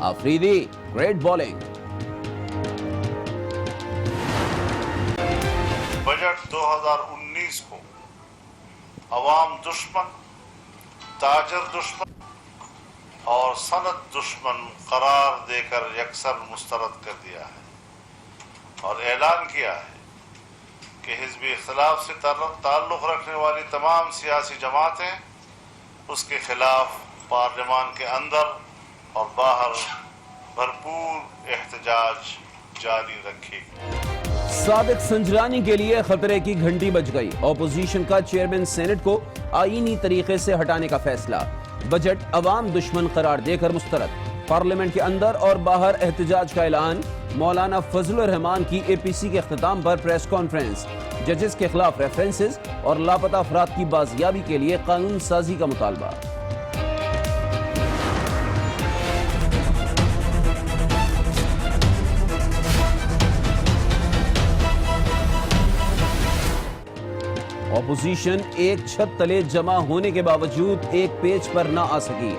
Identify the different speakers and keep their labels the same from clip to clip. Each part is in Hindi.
Speaker 1: Afridi great bowling.
Speaker 2: बजट 2019 को अवाम दुश्मन, ताजर दुश्मन और सनत दुश्मन करार देकर यकसर मुस्तरद कर दिया है और ऐलान किया है कि हिज़्ब इख्तिलाफ से ताल्लुक़ रखने वाली तमाम सियासी जमातें उसके खिलाफ पार्लियामान के अंदर और बाहर भरपूर एहतजाज जारी रखेगी।
Speaker 1: सादिक संजरानी के लिए खतरे की घंटी बज गई। ऑपोजिशन का चेयरमैन सेनेट को आईनी तरीके से हटाने का फैसला। बजट अवाम दुश्मन करार देकर मुस्तरद। पार्लियामेंट के अंदर और बाहर एहतजाज का ऐलान। मौलाना फजलुर रहमान की एपीसी के अख्ताम पर प्रेस कॉन्फ्रेंस। जजेस के खिलाफ रेफरेंसेस और लापता अफराद की बाजियाबी के लिए कानून साजी का मुतालबा। ऑपोजिशन एक छत तले जमा होने के बावजूद एक पेज पर ना आ सकी।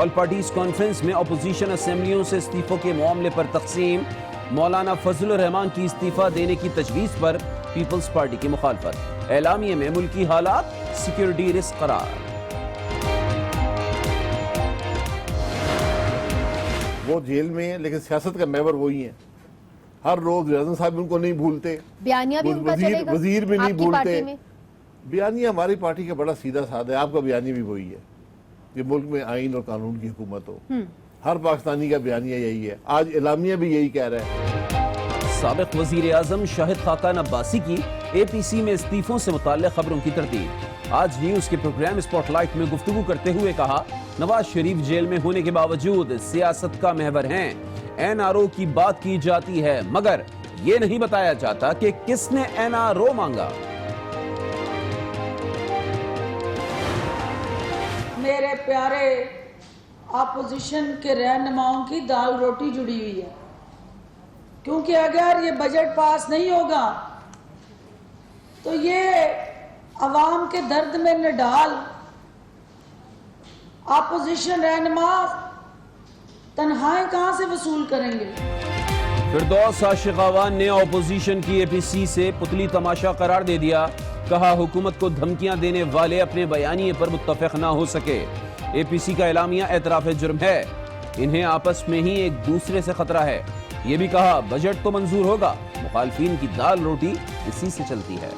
Speaker 1: ऑल पार्टीज कॉन्फ्रेंस में ऑपोजिशन असेंबलियों से इस्तीफों के मामले पर तकसीम। मौलाना फजलुर रहमान की इस्तीफा देने की तजवीज पर पीपल्स पार्टी की मुखालफत। एलामिये में मुल्की हालात सिक्योरिटी रिस्क करार।
Speaker 3: वो जेल में हैं, लेकिन सियासत का मेवर वही है। हर रोज रज़न साहब उनको नहीं भूलते,
Speaker 4: बयानिया भी उनका चलेगा,
Speaker 3: वजीर भी नहीं
Speaker 4: आपकी पार्टी
Speaker 3: भूलते।
Speaker 4: में?
Speaker 3: बयानिया हमारी पार्टी का बड़ा सीधा साधा है। आपका बयानी भी वही है कि मुल्क में आइन और कानून की हुकूमत हो। हर पाकिस्तानी का बयानिया यही है। आज एलामिया भी यही कह रहा है।
Speaker 1: साबिक वजीर आजम शाहिद खाकान अब्बासी की एपीसी में इस्तीफों से मुताल्लिक खबरों की तरतीब। आज न्यूज के प्रोग्राम स्पॉटलाइट में गुफ्तगू करते हुए कहा, नवाज शरीफ जेल में होने के बावजूद सियासत का महवर हैं। एनआरओ की बात की जाती है मगर ये नहीं बताया जाता कि किसने एनआरओ मांगा।
Speaker 5: मेरे प्यारे अपोजिशन के रहनुमाओं की दाल रोटी जुड़ी हुई है, क्योंकि अगर ये बजट पास नहीं होगा तो ये अवाम के दर्द में न डाल अपोजिशन रहनुमा तनख्वाहें कहां से वसूल करेंगे।
Speaker 1: फिरदौस आशिकावान ने ऑपोजिशन की एपीसी से पुतली तमाशा करार दे दिया। कहा, हुकूमत को धमकियां देने वाले अपने बयानिए पर मुत्तफिक ना हो सके। एपीसी का एलामिया एतराफ जुर्म है। इन्हें आपस में ही एक दूसरे से खतरा है। ये भी कहा, बजट तो मंजूर होगा, मुखालफिन की दाल रोटी इसी से चलती है।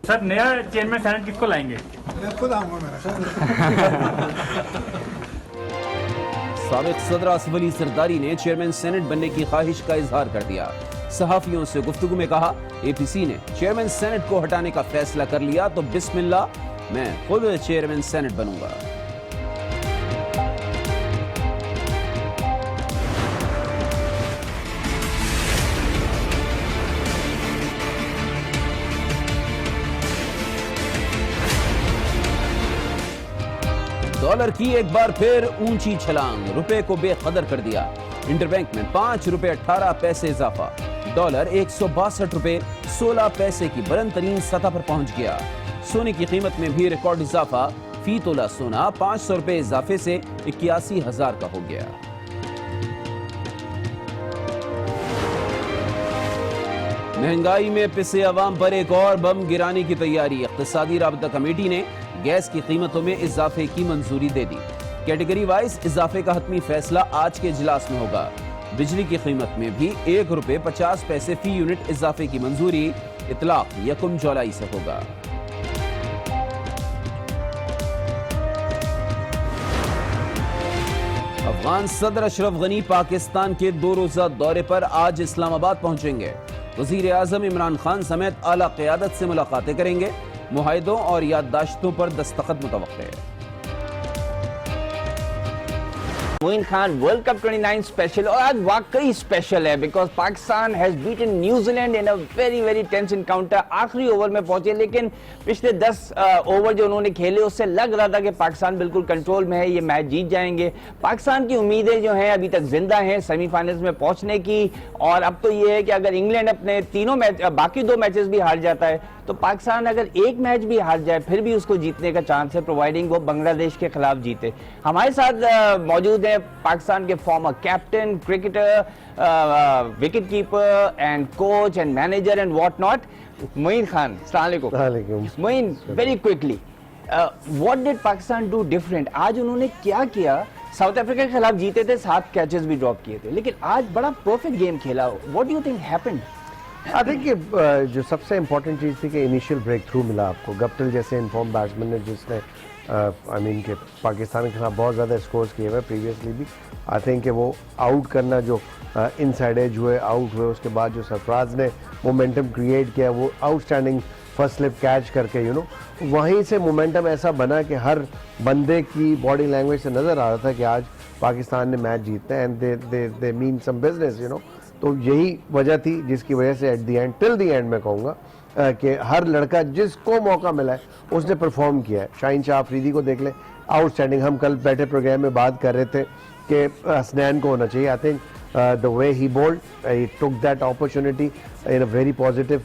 Speaker 6: सर, नया चेयरमैन सेनेट किसको लाएंगे?
Speaker 7: मैं खुद आऊंगा मेरा।
Speaker 1: साबिक सदर आसिफ अली जरदारी ने चेयरमैन सेनेट बनने की ख्वाहिश का इजहार कर दिया। सहाफियों से गुफ्तगू में कहा, एपीसी ने चेयरमैन सेनेट को हटाने का फैसला कर लिया तो बिस्मिल्लाह, मैं खुद चेयरमैन सेनेट बनूंगा। डॉलर की एक बार फिर ऊंची छलांग। रुपए को बेकदर कर दिया। इंटरबैंक में 5 रुपए 18 पैसे इजाफा। डॉलर 162 रुपए 16 पैसे की बुलंद तरीन सतह पर पहुंच गया। सोने की कीमत में भी रिकॉर्ड इजाफा। फी तोला सोना 500 रुपए इजाफे से 81,000 का हो गया। महंगाई में पिसे अवाम पर एक और बम गिराने की तैयारी। इक्तिसादी राबता कमेटी ने गैस की कीमतों में इजाफे की मंजूरी दे दी। कैटेगरी वाइज इजाफे का हतमी फैसला आज के इजलास में होगा। बिजली की कीमत में भी 1 रुपए 50 पैसे फी यूनिट इजाफे की मंजूरी। इतलाक 1 जुलाई से होगा। अफगान सदर अशरफ गनी पाकिस्तान के 2 रोजा दौरे पर आज इस्लामाबाद पहुंचेंगे। वजीर आजम इमरान खान समेत आला क़यादत से मुलाकातें करेंगे। मुआहिदों और याददाश्तों पर दस्तखत मुतवक्के है।
Speaker 4: Moin Khan world cup 29 special, और आज वाकई स्पेशल है because Pakistan has beaten New Zealand in a very very tense encounter. आखिरी ओवर में पहुंचे, लेकिन पिछले 10 ओवर जो उन्होंने खेले उससे लग रहा था कि पाकिस्तान बिल्कुल कंट्रोल में है, ये मैच जीत जाएंगे। पाकिस्तान की उम्मीदें जो हैं अभी तक जिंदा हैं सेमीफाइनल्स में पहुंचने की, और अब तो ये है कि अगर इंग्लैंड अपने तीनों मैच, बाकी 2 मैचेस भी हार जाता है तो पाकिस्तान अगर एक मैच भी हार जाए फिर भी उसको जीतने का चांस है, प्रोवाइडिंग वो बांग्लादेश के खिलाफ जीते। हमारे साथ मौजूद है पाकिस्तान के former captain, cricketer, wicket keeper and coach and manager and what not, Moin Khan. अस्सलाम वालेकुम। Moin, very quickly, what did Pakistan do different? आज उन्होंने क्या किया? साउथ अफ्रीका के खिलाफ जीते थे, 7 कैचेस भी ड्रॉप किए थे, लेकिन आज बड़ा परफेक्ट गेम खेला। What do you think happened?
Speaker 8: I think जो सबसे इम्पोर्टेंट चीज़ थी कि इनिशियल ब्रेक थ्रू मिला आपको। गप्टिल जैसे इनफॉर्म बैट्समैन ने, जिसने आई मीन के पाकिस्तान के खिलाफ बहुत ज़्यादा स्कोर्स किए हुए प्रीवियसली भी, आई थिंक कि वो आउट करना, जो इनसाइड एज हुए, आउट हुए, उसके बाद जो सरफराज ने मोमेंटम क्रिएट किया, वो आउटस्टैंडिंग फर्स्ट स्लिप कैच करके वहीं से मोमेंटम ऐसा बना कि हर बंदे की बॉडी लैंग्वेज से नज़र आ रहा था कि आज पाकिस्तान ने मैच जीतना है and they mean some business तो यही वजह थी जिसकी वजह से at the end, till the end मैं कहूँगा कि हर लड़का जिसको मौका मिला है उसने परफॉर्म किया है। शाहीन शाह अफरीदी को देख लें, आउटस्टैंडिंग। हम कल बैठे प्रोग्राम में बात कर रहे थे कि हसनैन को होना चाहिए। I think the way he bowled, he took that opportunity in a very positive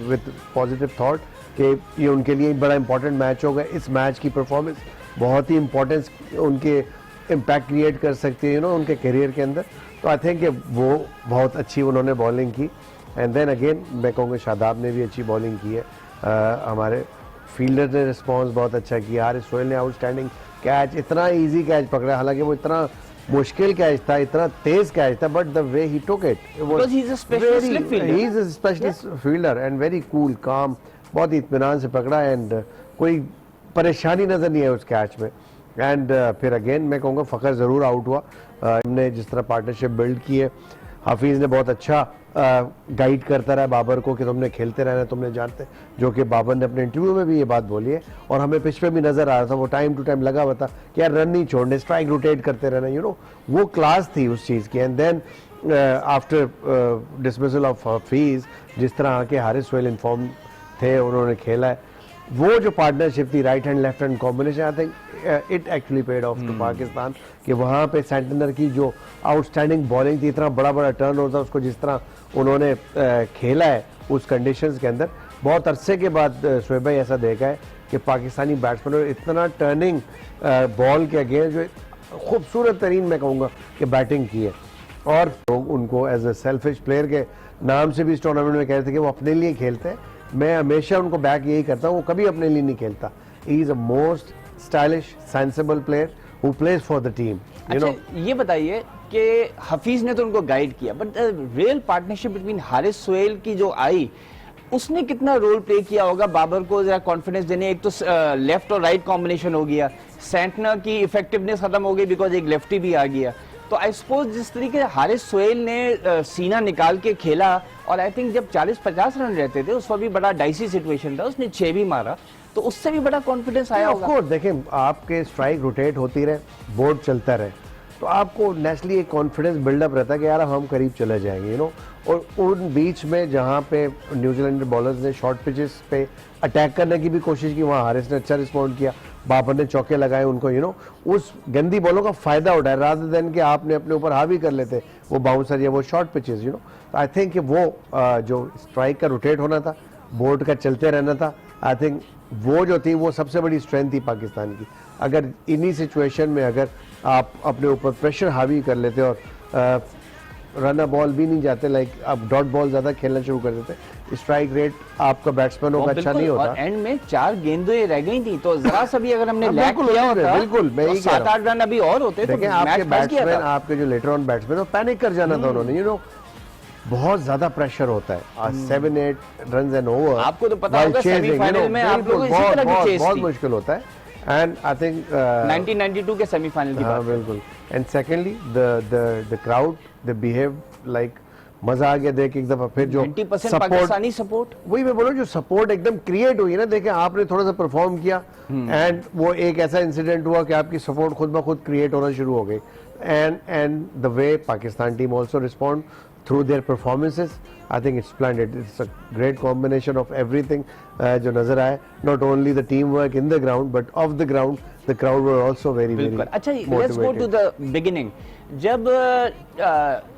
Speaker 8: with positive thought कि ये उनके लिए बड़ा इंपॉर्टेंट मैच होगा। इस मैच की परफॉर्मेंस बहुत ही इंपॉर्टेंस उनके इम्पैक्ट क्रिएट कर सकती है उनके करियर के अंदर। तो आई थिंक वो बहुत अच्छी उन्होंने बॉलिंग की। एंड देन अगेन मैं कहूँगा शादाब ने भी अच्छी बॉलिंग की है। हमारे फील्डर ने रिस्पॉन्स बहुत अच्छा किया। हारिस सोहेल ने आउटस्टैंडिंग कैच, इतना इजी कैच पकड़ा, हालांकि वो इतना मुश्किल कैच था, इतना तेज कैच था, but the way he took it,
Speaker 4: he is a
Speaker 8: specialist fielder and very cool काम, बहुत ही इत्मीनान से पकड़ा एंड कोई परेशानी नजर नहीं है उस कैच में। एंड फिर अगेन मैं कहूँगा फ़खर ज़रूर आउट हुआ। हमने जिस तरह पार्टनरशिप बिल्ड की है, हाफिज़ ने बहुत अच्छा गाइड करता रहा बाबर को कि तुमने खेलते रहना, तुमने जानते, जो कि बाबर ने अपने इंटरव्यू में भी ये बात बोली है और हमें पिच पे भी नज़र आ रहा था, वो टाइम टू टाइम लगा हुआ था कि यार रन नहीं छोड़ने, स्ट्राइक रोटेट करते रहना, वो क्लास थी उस चीज़ की। And then after dismissal of Hafeez, जिस तरह आके हारिस सोहेल इन्फॉर्म थे, उन्होंने खेला है, वो जो पार्टनरशिप थी, right hand left hand combination, I think it actually paid off to Pakistan कि वहाँ पे सेंटनर की जो आउटस्टैंडिंग बॉलिंग थी, इतना बड़ा बड़ा टर्न होता है, उसको जिस तरह उन्होंने खेला है उस कंडीशंस के अंदर, बहुत अरसे के बाद शोएब भाई ऐसा देखा है कि पाकिस्तानी बैट्समैन इतना टर्निंग बॉल के अगेंस्ट जो खूबसूरत तरीन मैं कहूँगा कि बैटिंग की है। और लोग उनको एज ए सेल्फिश प्लेयर के नाम से भी इस टूर्नामेंट में कह रहे थे कि वो अपने लिए खेलते हैं। मैं हमेशा उनको बैक यही करता हूँ, वो कभी अपने लिए नहीं खेलता। He is a most stylish sensible player who plays for the team.
Speaker 4: ये बताइए कि हफीज ने तो उनको गाइड किया, but real partnership between Haris Sohail की जो आई, उसने कितना रोल प्ले किया होगा बाबर को जरा कॉन्फिडेंस देने? एक तो लेफ्ट और राइट कॉम्बिनेशन हो गया, सेंटनर की इफेक्टिवनेस खत्म हो गई बिकॉज एक लेफ्टी भी आ गया। तो आई सपोज जिस तरीके से हारिस सोहेल ने सीना निकाल के खेला, और आई थिंक जब 40-50 रन रहते थे उस पर भी बड़ा डाइसी सिचुएशन था, उसने 6 भी मारा, तो उससे भी बड़ा कॉन्फिडेंस आया होगा।
Speaker 8: ऑफकोर्स देखें, आपके स्ट्राइक रोटेट होती रहे, बोर्ड चलता रहे, तो आपको नेचुरली एक कॉन्फिडेंस बिल्डअप रहता है कि यार हम करीब चले जाएंगे, और उन बीच में जहाँ पे न्यूजीलैंड बॉलर्स ने शॉर्ट पिचेस पे अटैक करने की भी कोशिश की, वहाँ हारिस ने अच्छा रिस्पॉन्ड किया, बाबर ने चौके लगाए उनको, उस गंदी बॉलों का फायदा उठाया, रादर देन कि आपने अपने ऊपर हावी कर लेते वो बाउंसर या वो शॉर्ट पिचेस। तो आई थिंक कि वो जो स्ट्राइक का रोटेट होना था, बोर्ड का चलते रहना था, आई थिंक वो जो थी वो सबसे बड़ी स्ट्रेंथ थी पाकिस्तान की। अगर इन्हीं सिचुएशन में अगर आप अपने ऊपर प्रेशर हावी कर लेते और रनर बॉल भी नहीं जाते, लाइक आप डॉट बॉल ज्यादा खेलना शुरू कर देते, स्ट्राइक रेट आपका बैट्समैनों का अच्छा नहीं होता।
Speaker 4: और एंड में 4 गेंदें रह गई थी, तो जरा सा भी अगर हमने लैग किया होता,
Speaker 8: बिल्कुल मैं यही
Speaker 4: 7-8 रन अभी और होते तो
Speaker 8: आपके बैट्समैन, आपके जो लेटर ऑन बैट्समैन, वो पैनिक कर जाना था उन्होंने। बहुत ज्यादा प्रेशर होता है 7-8 रन एंड ओवर,
Speaker 4: आपको तो पता होगा सेमीफाइनल में आप लोगों इसी तरह की चेस थी,
Speaker 8: बहुत मुश्किल होता है। एंड आई थिंक
Speaker 4: 1992 के सेमीफाइनल की बात,
Speaker 8: बिल्कुल। And secondly the crowd, they behave like मजा आ गया देख एक दफा। फिर जो
Speaker 4: 90% पाकिस्तानी सपोर्ट,
Speaker 8: वही मैं बोला जो सपोर्ट एकदम क्रिएट हुई है ना, देखें आपने थोड़ा सा परफॉर्म किया एंड वो एक ऐसा इंसिडेंट हुआ कि आपकी सपोर्ट खुद ब खुद क्रिएट होना शुरू हो गई। And the way Pakistan team also respond through their performances, I think it's splendid, it's a great combination of everything जो नजर आए, not only the team work in the ground but of the ground the crowd were also very very.
Speaker 4: अच्छा, let's go to the beginning. जब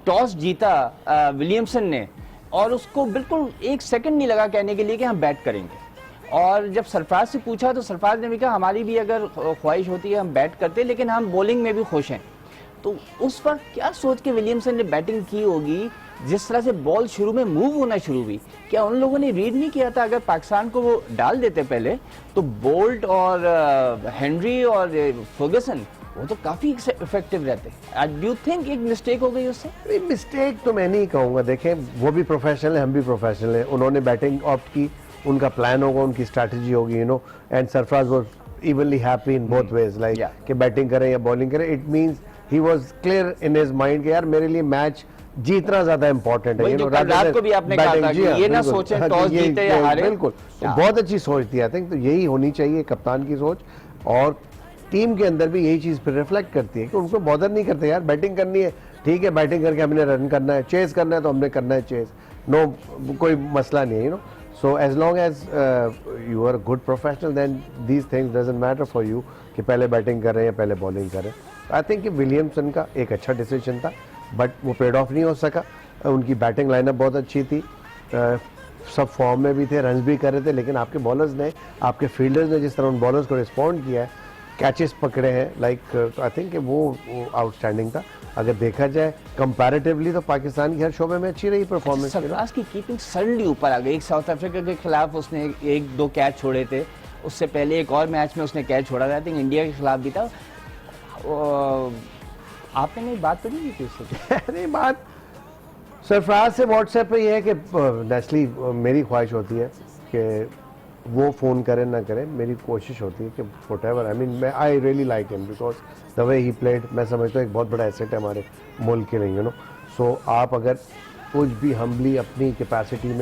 Speaker 4: टॉस जीता विलियमसन ने और उसको बिल्कुल एक सेकंड नहीं लगा कहने के लिए कि हम बैट करेंगे, और जब सरफराज से पूछा तो सरफराज ने भी कहा हमारी भी अगर ख्वाहिश होती है हम बैट करते, लेकिन हम बॉलिंग में भी खुश हैं। तो उस वक्त क्या सोच के विलियमसन ने बैटिंग की होगी? जिस तरह से बॉल शुरू में मूव होना शुरू हुई, क्या उन लोगों ने रीड नहीं किया था? अगर पाकिस्तान को वो डाल देते पहले तो बोल्ट और हेनरी और फर्गसन वो तो काफी इफेक्टिव रहते। डू यू थिंक एक मिस्टेक हो गई उससे?
Speaker 8: मिस्टेक तो मैं नहीं कहूँगा, देखें वो भी प्रोफेशनल है, हम भी प्रोफेशनल है, उन्होंने बैटिंग ऑप्ट की, उनका प्लान होगा, उनकी स्ट्रैटेजी होगी, you know, and Sarfaraz was evenly happy in both ways, like कि बैटिंग करें या बॉलिंग करें, it means he was clear in his mind कि यार मेरे लिए मैच जीतना ज्यादा इंपॉर्टेंट है, यू नो,
Speaker 4: रात को भी आपने कहा था कि ये ना सोचें टॉस जीते या हारे।
Speaker 8: बिल्कुल, बहुत अच्छी सोच थी, आई थिंक तो यही होनी चाहिए कप्तान की सोच, और टीम के अंदर भी यही चीज फिर रिफ्लेक्ट करती है कि उनको बॉदर नहीं करते, यार बैटिंग करनी है ठीक है, बैटिंग करके हमने रन करना है, चेस करना है तो हमने करना है चेस, नो कोई मसला नहीं है, you know. So as long as you are good professional then these things doesn't matter for you कि पहले बैटिंग कर रहे हैं या पहले बॉलिंग कर रहे हैं। आई थिंक कि विलियमसन का एक अच्छा डिसीजन था बट वो पेड ऑफ नहीं हो सका। उनकी बैटिंग लाइनअप बहुत अच्छी थी, सब फॉर्म में भी थे, रन भी कर रहे थे, लेकिन आपके बॉलर्स ने, आपके फील्डर्स ने जिस तरह उन बॉलर्स को रिस्पॉन्ड किया है, कैचेस पकड़े हैं, लाइक आई थिंक वो आउटस्टैंडिंग था। अगर देखा जाए कंपैरेटिवली तो पाकिस्तान की हर शोबे में अच्छी रही परफॉर्मेंस।
Speaker 4: सरफराज की कीपिंग सडनली ऊपर आ गई। साउथ अफ्रीका के खिलाफ उसने एक दो कैच छोड़े थे, उससे पहले एक और मैच में उसने कैच छोड़ा था, आई थिंक इंडिया के खिलाफ भी था। आपने नहीं बात तो नहीं की उससे?
Speaker 8: नहीं, बात सरफराज से व्हाट्सएप पे ये है कि नेस्ली मेरी ख्वाहिश होती है कि वो फ़ोन करे ना करे, मेरी कोशिश होती है कि whatever, I mean I really like him because the way he played, मैं समझता हूँ एक बहुत बड़ा एसेट है हमारे मुल्क के लिए, यू नो। सो आप अगर कुछ भी हम्बली अपनी कैपेसिटी